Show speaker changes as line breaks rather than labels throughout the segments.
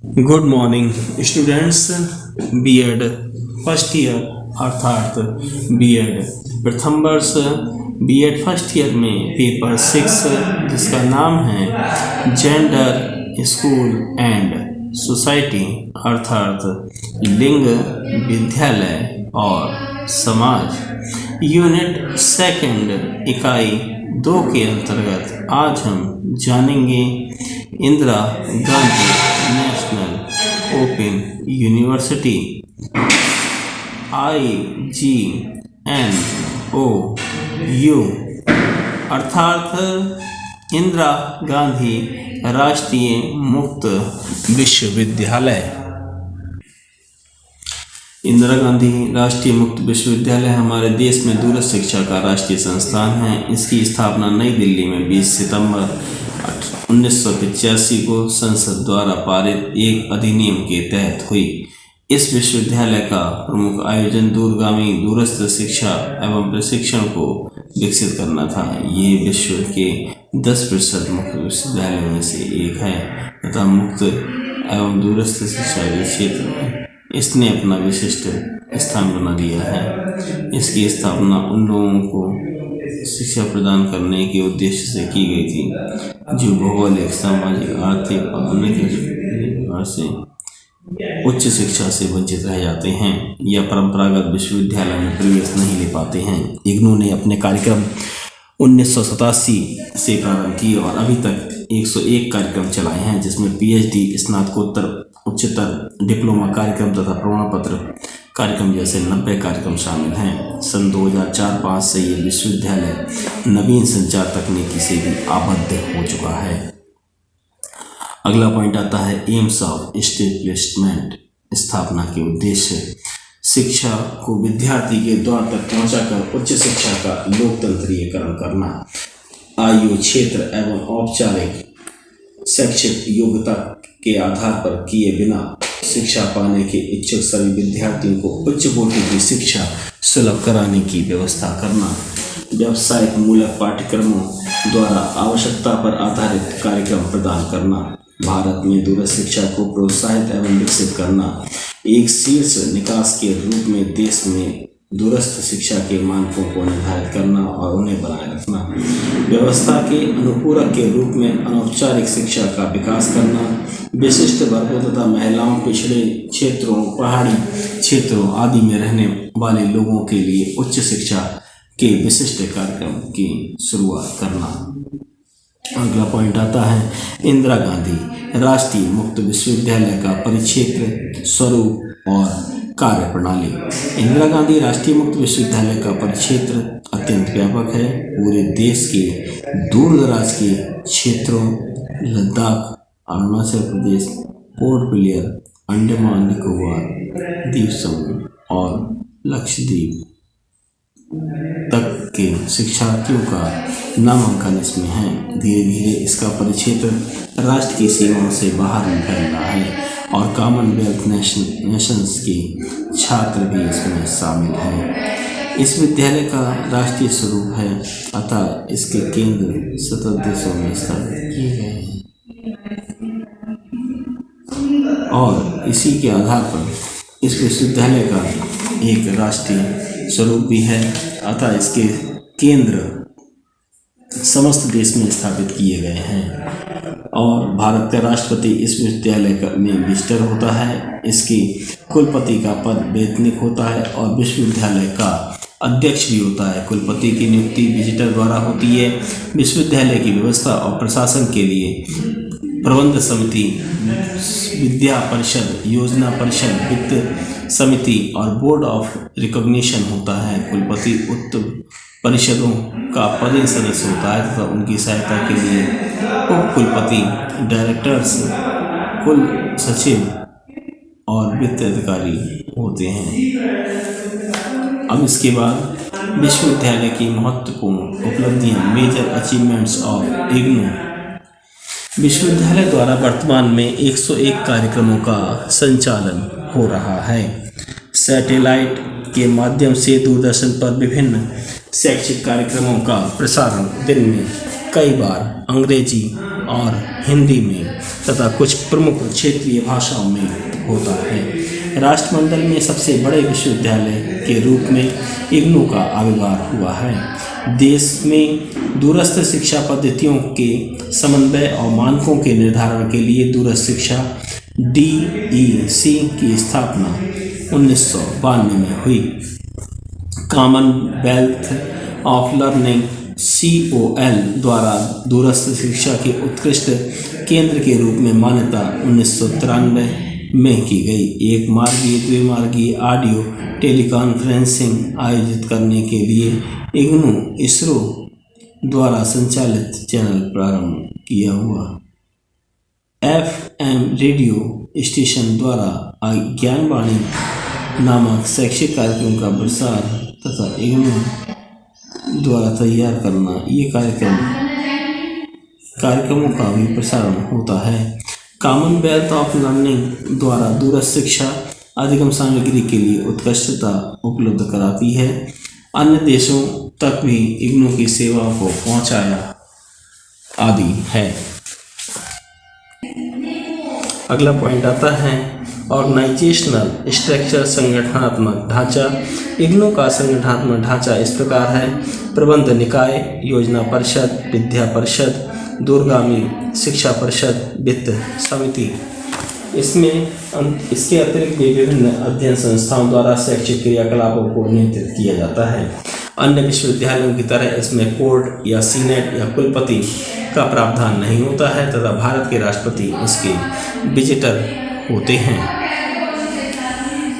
Good morning students. BEd first year अर्थात BEd प्रथम वर्ष बीएड फर्स्ट ईयर में पेपर 6 जिसका नाम है जेंडर स्कूल एंड सोसाइटी अर्थात लिंग विद्यालय और समाज यूनिट सेकंड इकाई 2 के अंतर्गत आज हम जानेंगे Indira Gandhi national open university IGNOU अर्थात इंदिरा गांधी राष्ट्रीय मुक्त विश्वविद्यालय। इंदिरा गांधी राष्ट्रीय मुक्त विश्वविद्यालय हमारे देश में दूरस्थ शिक्षा का राष्ट्रीय संस्थान है। इसकी स्थापना नई दिल्ली में 20 सितंबर 1985 को संसद द्वारा पारित एक अधिनियम के तहत हुई। इस विश्वविद्यालय का प्रमुख आयोजन दूरगामी दूरस्थ शिक्षा एवं प्रशिक्षण को विकसित करना था। ये विश्व के 10% मुक्त विश्वविद्यालयों में से एक है तथा मुक्त एवं दूरस्थ शिक्षा के क्षेत्र में इसने अपना विशिष्ट स्थान बना लिया है। इसकी स्थापना उन लोगों को शिक्षा प्रदान करने के उद्देश्य से की गई थी जो भौगोलिक, सामाजिक, आर्थिक और अन्य प्रकार से उच्च शिक्षा से वंचित रह जाते हैं या परंपरागत विश्वविद्यालय में प्रवेश नहीं ले पाते हैं। इग्नू ने अपने कार्यक्रम 1987 से प्रारंभ किए और अभी तक 101 कार्यक्रम चलाए हैं, जिसमें PhD, स्नातकोत्तर, उच्चतर, डिप्लोमा कार्यक्रम तथा प्रमाण पत्र कार्यक्रम जैसे 90 कार्यक्रम शामिल हैं। सन 2004-05 से ये विश्वविद्यालय नवीन संचार तकनीकी से भी आबद्ध हो चुका है। अगला पॉइंट आता है एम्स ऑफ एस्टेब्लिशमेंट। स्थापना के उद्देश्य शिक्षा को विद्यार्थी के द्वार तक पहुंचाकर उच्च शिक्षा का लोकतंत्रीयकरण करना, आयु, क्षेत्र एवं औपचारिक शैक्षिक योग्यता के आधार पर किए बिना शिक्षा पाने के इच्छुक सभी विद्यार्थियों को उच्च कोटि की शिक्षा सुलभ कराने की व्यवस्था करना, व्यावसायिक मूलक पाठ्यक्रमों द्वारा आवश्यकता पर आधारित कार्यक्रम प्रदान करना, भारत में दूरस्थ शिक्षा को प्रोत्साहित एवं विकसित करना, एक शीर्ष निकास के रूप में देश में दूरस्थ शिक्षा के मानकों को निर्धारित करना और उन्हें बनाए रखना, व्यवस्था के अनुपूरक के रूप में अनौपचारिक शिक्षा का विकास करना, विशिष्ट वर्गों तथा महिलाओं, पिछड़े क्षेत्रों, पहाड़ी क्षेत्रों आदि में रहने वाले लोगों के लिए उच्च शिक्षा के विशिष्ट कार्यक्रम की शुरुआत करना। अगला पॉइंट आता है इंदिरा गांधी राष्ट्रीय मुक्त विश्वविद्यालय का परिक्षेत्र, स्वरूप और कार्य प्रणाली। इंदिरा गांधी राष्ट्रीय मुक्त विश्वविद्यालय का परिक्षेत्र अत्यंत व्यापक है। पूरे देश के दूर दराज के क्षेत्रों, लद्दाख, अरुणाचल प्रदेश, पोर्ट ब्लेयर, अंडमान निकोबार द्वीप समूह और लक्षद्वीप तक के शिक्षार्थियों का नामांकन इसमें है। धीरे धीरे इसका परिक्षेत्र राष्ट्र की सीमाओं से बाहर निकल रहा है और कॉमनवेल्थ नेशंस के छात्र भी इसमें शामिल हैं। इस विद्यालय का राष्ट्रीय स्वरूप है, अतः इसके केंद्र 70 देशों में स्थापित किए गए हैं और इसी के आधार पर इस विश्वविद्यालय का एक राष्ट्रीय स्वरूप भी है, अतः इसके केंद्र समस्त देश में स्थापित किए गए हैं और भारत का राष्ट्रपति इस विश्वविद्यालय में विजिटर होता है। इसकी कुलपति का पद वैतनिक होता है और विश्वविद्यालय का अध्यक्ष भी होता है। कुलपति की नियुक्ति विजिटर द्वारा होती है। विश्वविद्यालय की व्यवस्था और प्रशासन के लिए प्रबंध समिति, विद्या परिषद, योजना परिषद, वित्त समिति और बोर्ड ऑफ रिकॉग्निशन होता है। कुलपति उक्त परिषदों का पदेन सदस्य होता है तथा उनकी सहायता के लिए उप कुलपति, डायरेक्टर्स, कुल सचिव और वित्त अधिकारी होते हैं। अब इसके बाद विश्वविद्यालय की महत्वपूर्ण उपलब्धियां, मेजर अचीवमेंट्स ऑफ इग्नू। विश्वविद्यालय द्वारा वर्तमान में 101 कार्यक्रमों का संचालन हो रहा है। सैटेलाइट के माध्यम से दूरदर्शन पर विभिन्न शैक्षिक कार्यक्रमों का प्रसारण दिन में कई बार अंग्रेजी, और हिंदी में तथा कुछ प्रमुख क्षेत्रीय भाषाओं में होता है। राष्ट्रमंडल में सबसे बड़े विश्वविद्यालय के रूप में इग्नू का आविर्भाव हुआ है। देश में दूरस्थ शिक्षा पद्धतियों के समन्वय और मानकों के निर्धारण के लिए दूरस्थ शिक्षा DEC की स्थापना 1992 में हुई। कॉमनवेल्थ ऑफ लर्निंग COL द्वारा दूरस्थ शिक्षा के उत्कृष्ट केंद्र के रूप में मान्यता 1993 में की गई। एक मार्गीय द्विमार्गीय ऑडियो टेलीकॉन्फ्रेंसिंग आयोजित करने के लिए इग्नू इसरो द्वारा संचालित चैनल प्रारंभ किया हुआ। FM रेडियो स्टेशन द्वारा ज्ञानवाणी नामक शैक्षिक कार्यक्रम का प्रसार तथा इग्नू द्वारा तैयार करना, ये कार्यक्रमों का भी प्रसारण होता है। कॉमनवेल्थ ऑफ लर्निंग द्वारा दूरस्थ शिक्षा अधिगम सामग्री के लिए उत्कृष्टता उपलब्ध कराती है। अन्य देशों तक भी इग्नू की सेवा को पहुंचाया आदि है। अगला पॉइंट आता है ऑर्गेनाइजेशनल स्ट्रक्चर, संगठनात्मक ढांचा। इग्नू का संगठनात्मक ढांचा इस प्रकार है: प्रबंध निकाय, योजना परिषद, विद्या परिषद, दूरगामी शिक्षा परिषद, वित्त समिति। इसके अतिरिक्त भी विभिन्न अध्ययन संस्थाओं द्वारा शैक्षिक क्रियाकलापों को नियंत्रित किया जाता है। अन्य विश्वविद्यालयों की तरह इसमें कोर्ट या सीनेट या कुलपति का प्रावधान नहीं होता है तथा भारत के राष्ट्रपति इसके विजिटर होते हैं।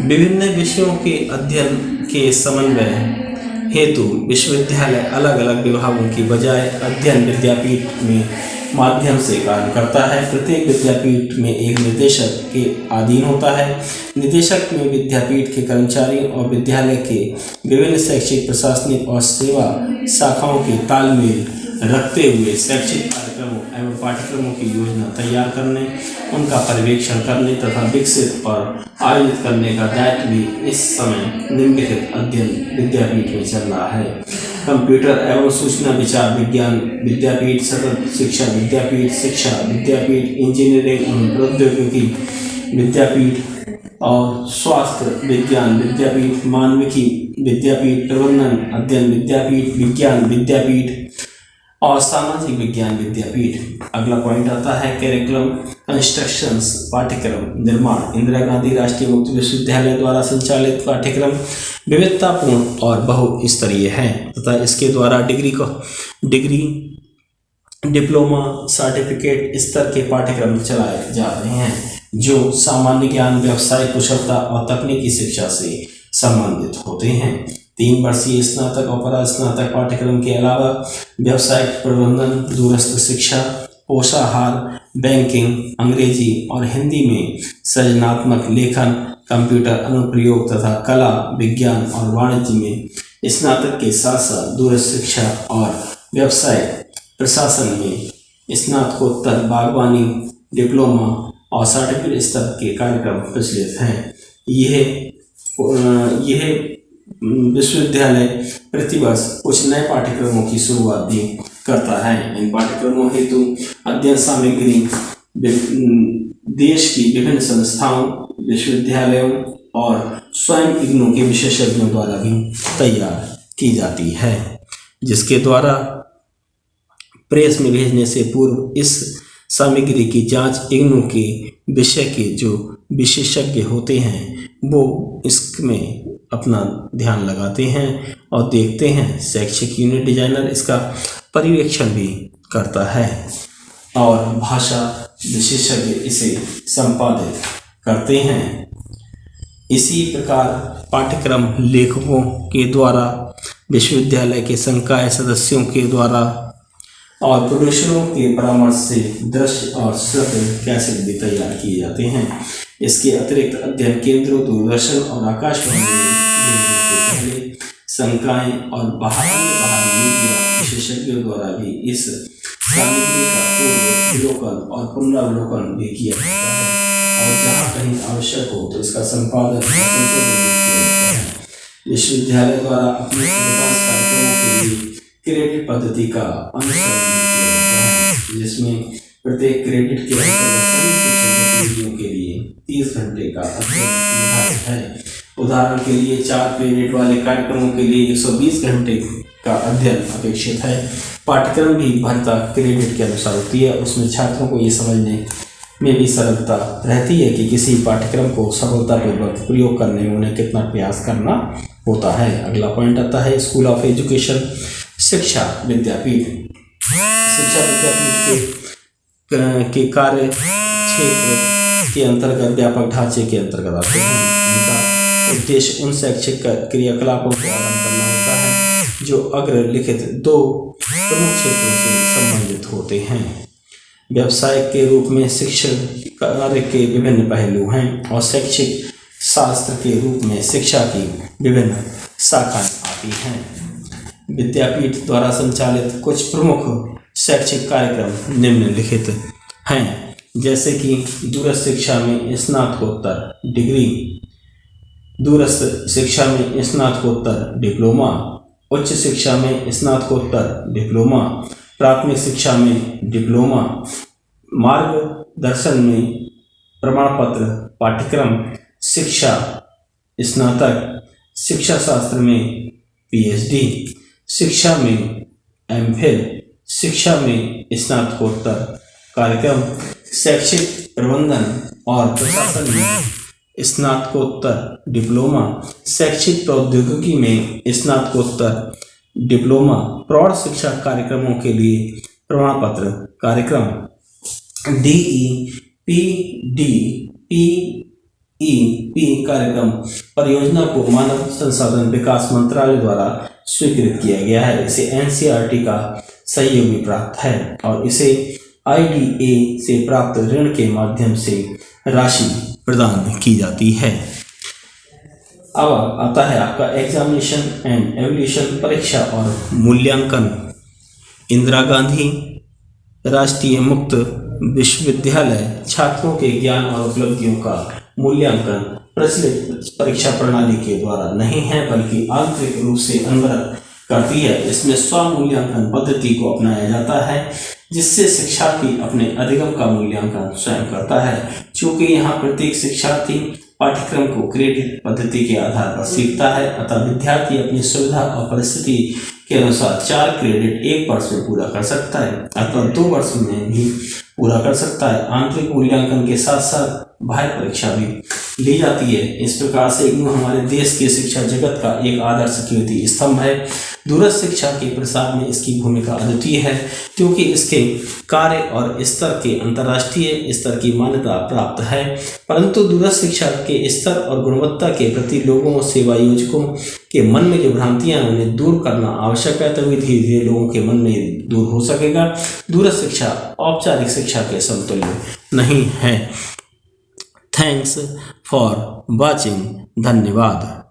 विभिन्न विषयों के अध्ययन के समन्वय हेतु विश्वविद्यालय अलग अलग विभागों की बजाय अध्ययन विद्यापीठ में माध्यम से कार्य करता है। प्रत्येक विद्यापीठ में एक निदेशक के अधीन होता है। निदेशक में विद्यापीठ के कर्मचारी और विद्यालय के विभिन्न शैक्षिक, प्रशासनिक और सेवा शाखाओं के तालमेल रखते हुए शैक्षिक कार्यक्रमों एवं पाठ्यक्रमों की योजना तैयार करने, उनका पर्यवेक्षण करने तथा विकसित और आयोजित करने का दायित्व भी इस समय निम्नलिखित अध्ययन विद्यापीठ में चल रहा है। कंप्यूटर एवं सूचना विचार विज्ञान विद्यापीठ, सतत शिक्षा विद्यापीठ, शिक्षा विद्यापीठ, इंजीनियरिंग एवं प्रौद्योगिकी विद्यापीठ और स्वास्थ्य विज्ञान विद्यापीठ, मानविकी विद्यापीठ, प्रबंधन अध्ययन विद्यापीठ, विज्ञान विद्यापीठ और सामाजिक विज्ञान विद्यापीठ। अगला पॉइंट आता है करिकुलम कंस्ट्रक्शंस, पाठ्यक्रम निर्माण। इंदिरा गांधी राष्ट्रीय मुक्त विश्वविद्यालय द्वारा संचालित पाठ्यक्रम विविधतापूर्ण और बहुस्तरीय है तथा इसके द्वारा डिग्री, डिप्लोमा, सर्टिफिकेट स्तर के पाठ्यक्रम चलाए जा रहे हैं जो सामान्य ज्ञान, व्यवसायिक कुशलता और तकनीकी शिक्षा से संबंधित होते हैं। 3 वर्षीय स्नातक और परास्नातक पाठ्यक्रम के अलावा व्यावसायिक प्रबंधन, दूरस्थ शिक्षा, पोषाहार, बैंकिंग, अंग्रेजी और हिंदी में सृजनात्मक लेखन, कंप्यूटर अनुप्रयोग तथा कला, विज्ञान और वाणिज्य में स्नातक के साथ साथ दूरस्थ शिक्षा और व्यवसाय प्रशासन में स्नातकोत्तर, बागवानी, डिप्लोमा और सर्टिफिकेट स्तर के कार्यक्रम प्रचलित हैं। यह विश्वविद्यालय प्रतिवर्ष कुछ नए पाठ्यक्रमों की शुरुआत भी करता है। इन पाठ्यक्रमों हेतु अध्ययन सामग्री देश की विभिन्न संस्थाओं, विश्वविद्यालयों और स्वयं इग्नू के विशेषज्ञों द्वारा भी तैयार की जाती है, जिसके द्वारा प्रेस में भेजने से पूर्व इस सामग्री की जांच इग्नू के विषय के जो विशेषज्ञ होते हैं वो इसमें अपना ध्यान लगाते हैं और देखते हैं। शैक्षिक यूनिट डिजाइनर इसका पर्यवेक्षण भी करता है और भाषा विशेषज्ञ इसे संपादित करते हैं। इसी प्रकार पाठ्यक्रम लेखकों के द्वारा, विश्वविद्यालय के संकाय सदस्यों के द्वारा और प्रोड्यूसरों के परामर्श से दृश्य और श्रव्य कैसेट भी तैयार किए जाते हैं। इसके अतिरिक्त अध्ययन केंद्रों, दूरदर्शन और आकाशवाणी में संकाय और बाहर मीडिया विशेषज्ञों द्वारा भी इस सामग्री का पूर्वावलोकन और पुनरावलोकन भी किया जाता है और जहाँ कहीं आवश्यक हो तो इसका संपादन और संशोधन भी किया जाता है। विश्वविद्यालय द्वारा अपने विकास कार्यक्रमों के लिए क्रेडिट पद्धति का अनुसरण किया जाता है, जिसमें प्रत्येक क्रेडिट के अंतर्गत सभी शिक्षण गतिविधियों के लिए 30 घंटे का अध्ययन निर्धारित है। उदाहरण के लिए 4 क्रेडिट वाले कार्यक्रमों के लिए 120 घंटे का अध्ययन अपेक्षित है। पाठ्यक्रम भी भरता क्रेडिट के अनुसार होती है। उसमें छात्रों को ये समझने में भी सरलता रहती है कि किसी पाठ्यक्रम को सफलतापूर्वक प्रयोग करने में उन्हें कितना प्रयास करना होता है। अगला पॉइंट आता है स्कूल ऑफ एजुकेशन, शिक्षा विद्यापीठ। शिक्षा विद्यापीठ के कार्य क्षेत्र के अंतर्गत व्यापक ढांचे के अंतर्गत आते हैं। उनका उद्देश्य उन शैक्षिक क्रियाकलापों को आरंभ करना होता है जो अग्रलिखित 2 प्रमुख क्षेत्रों से संबंधित होते हैं। व्यवसायिक के रूप में शिक्षण कार्य के विभिन्न पहलू हैं और शैक्षिक शास्त्र के रूप में शिक्षा की विभिन्न शाखाएं आती हैं। विद्यापीठ द्वारा संचालित कुछ प्रमुख शैक्षिक कार्यक्रम निम्नलिखित हैं, जैसे कि दूरस्थ शिक्षा में स्नातकोत्तर डिग्री, दूरस्थ शिक्षा में स्नातकोत्तर डिप्लोमा, उच्च शिक्षा में स्नातकोत्तर डिप्लोमा, प्राथमिक शिक्षा में डिप्लोमा, मार्गदर्शन में प्रमाण पत्र पाठ्यक्रम, शिक्षा स्नातक, शिक्षा शास्त्र में पीएचडी, शिक्षा में एमफिल, शिक्षा में स्नातकोत्तर कार्यक्रम, शैक्षिक प्रबंधन और प्रशासन में स्नातकोत्तर डिप्लोमा, शैक्षिक प्रौद्योगिकी में स्नातकोत्तर डिप्लोमा, प्रौढ़ शिक्षा कार्यक्रमों के लिए प्रमाण पत्र कार्यक्रम, DEPDPEP कार्यक्रम परियोजना को मानव संसाधन विकास मंत्रालय द्वारा स्वीकृत किया गया है। इसे NCERT का सहयोग भी प्राप्त है और इसे IDA से प्राप्त ऋण के माध्यम से राशि प्रदान की जाती है। अब आता है आपका एग्जामिनेशन एंड एवल्यूशन, परीक्षा और मूल्यांकन। इंदिरा गांधी राष्ट्रीय मुक्त विश्वविद्यालय छात्रों के ज्ञान और उपलब्धियों का मूल्यांकन प्रचलित परीक्षा प्रणाली के द्वारा नहीं है बल्कि आंतरिक रूप से अनवरत करती है। इसमें स्वमूल्यांकन पद्धति को अपनाया जाता है जिससे शिक्षार्थी अपने अधिगम का मूल्यांकन स्वयं करता है। चूंकि यहाँ प्रत्येक शिक्षार्थी पाठ्यक्रम को क्रेडिट पद्धति के आधार पर सीखता है, अतः विद्यार्थी अपनी सुविधा और परिस्थिति के अनुसार 4 क्रेडिट 1 वर्ष में पूरा कर सकता है अथवा 2 वर्ष में भी पूरा कर सकता है। आंतरिक मूल्यांकन के साथ साथ बाह्य परीक्षा भी ली जाती है। इस प्रकार से इग्नू हमारे देश के शिक्षा जगत का एक आदर्श कीर्ति स्तंभ है। दूरस्थ शिक्षा के प्रसार में इसकी भूमिका अद्वितीय है क्योंकि इसके कार्य और स्तर के अंतर्राष्ट्रीय स्तर की मान्यता प्राप्त है। परंतु दूरस्थ शिक्षा के स्तर और गुणवत्ता के प्रति लोगों सेवा योजकों के मन में जो भ्रांतियां हैं उन्हें दूर करना आवश्यक है, तभी धीरे धीरे लोगों के मन में दूर हो सकेगा। दूरस्थ शिक्षा औपचारिक शिक्षा के समतुल्य नहीं है। Thanks for watching. धन्यवाद।